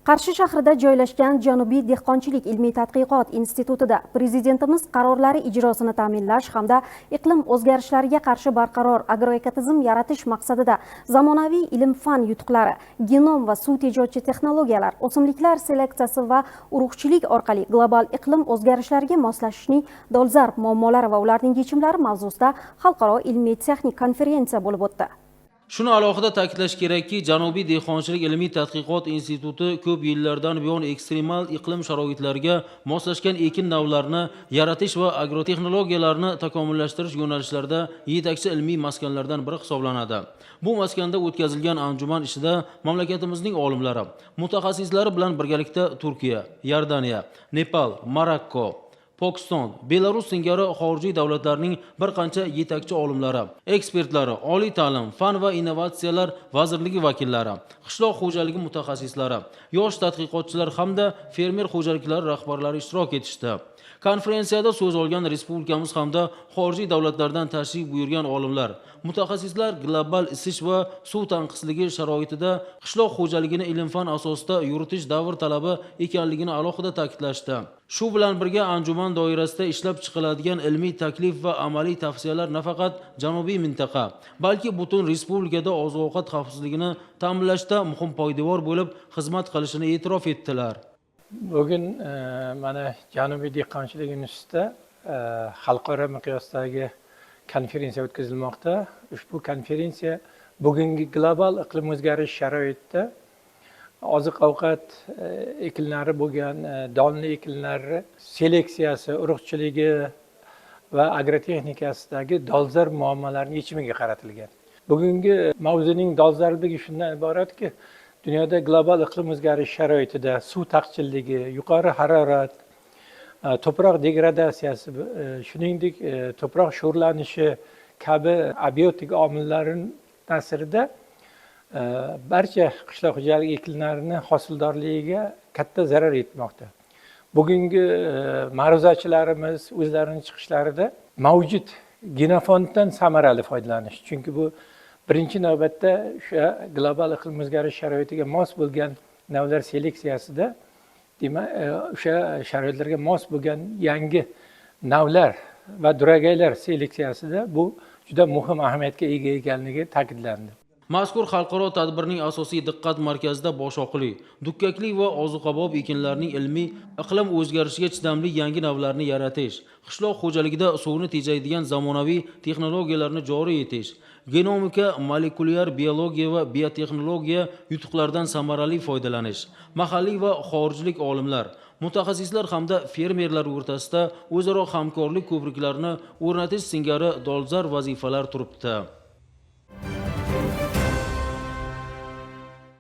Qarshi shahrida joylashgan Janubiy dehqonchilik ilmiy-tadqiqot institutida Prezidentimiz qarorlari ijrosini ta'minlash hamda iqlim o'zgarishlariga qarshi barqaror agroekotizim yaratish maqsadida zamonaviy ilm-fan yutuqlari, genom va suv tejovchi texnologiyalar, o'simliklar seleksiyasi va urug'chilik orqali global iqlim o'zgarishlariga moslashishning dolzarb muammolari va ularning yechimlari mavzusida xalqaro ilmiy-texnik konferensiya bo'lib o'tdi. Shuni alohida ta'kidlash kerakki, Janubiy dehqonchilik ilmiy tadqiqot instituti ko'p yillardan buyon ekstremal iqlim sharoitlariga moslashgan ekin navlarini yaratish va agrotexnologiyalarni takomillashtirish yo'nalishlarida yetakchi ilmiy maskanlardan biri hisoblanadi. Bu maskanda o'tkazilgan anjuman ishida mamlakatimizning olimlari, mutaxassislari bilan birgalikda Turkiya, Iordaniya, Nepal, Marokko, Pokiston, Belarus singari xorijiy davlatlarning bir qancha yetakchi olimlari, ekspertlari, oliy ta'lim, fan va innovatsiyalar vazirligi vakillari, qishloq xo'jaligi mutaxassislari, yosh tadqiqotchilar hamda fermer xo'jaliklari rahbarlari ishtirok etishdi. Konferensiyada so'z olgan respublikamiz hamda xorijiy davlatlardan tashrif buyurgan olimlar, mutaxassislar global isish va suv tanqisligi sharoitida qishloq xo'jaligini ilm-fan asosida yuritish davr talabi ekanligini alohida ta'kidlashdi. Shu bilan birga anjuman doirasida ishlab chiqiladigan ilmiy taklif va amaliy tavsiyalar nafaqat janubiy mintaqa, balki butun respublikada oziq-ovqat xavfsizligini ta'minlashda muhim poydevor bo'lib xizmat qilishini e'tirof etdilar. Bugun mana Janubiy dehqonchilik institutida xalqaro miqyosdagi konferensiya o'tkazilmoqda. Ushbu konferensiya bugungi global iqlim o'zgarishi sharoitida oziq-ovqat ekinlari bo'lgan donli ekinlar seleksiyasi, urug'chiligi va agrotexnikasidagi dolzarb muammolarning yechimiga qaratilgan. Bugungi mavzuning dolzarbligi shundan iboratki, dunyoda global iqlim o'zgarishi sharoitida suv taqchilligi, yuqori harorat, to'proq degradatsiyasi, shuningdek to'proq sho'rlanishi kabi abiotik omillarning ta'sirida barcha qishloq xo'jaligi ekinlarining hosildorligiga katta zarar yetmoqda. Bugungi ma'ruzachilarimiz o'zlarining chiqishlarida mavjud genofonddan samarali foydalanish. Chunki bu birinchi navbatda o'sha global iqlim o'zgarishi sharoitiga mos bo'lgan navlar seleksiyasida, demak, o'sha sharoitlarga mos bo'lgan yangi navlar va duragaylar seleksiyasida bu juda muhim ahamiyatga ega ekanligi ta'kidlandi. Mazkur xalqaro tadbirning asosiy diqqat markazida boshoqli, dukkakli va ozuqabop ekinlarning ilmiy iqlim o'zgarishiga chidamli yangi navlarini yaratish, qishloq xo'jaligida suvni tejaydigan zamonaviy texnologiyalarni joriy etish, genomika, molekulyar biologiya va biotexnologiya yutuqlaridan samarali foydalanish, mahalliy va xorijlik olimlar, mutaxassislar hamda fermerlar o'rtasida o'zaro hamkorlik ko'priklarini o'rnatish singari dolzarb vazifalar turibdi.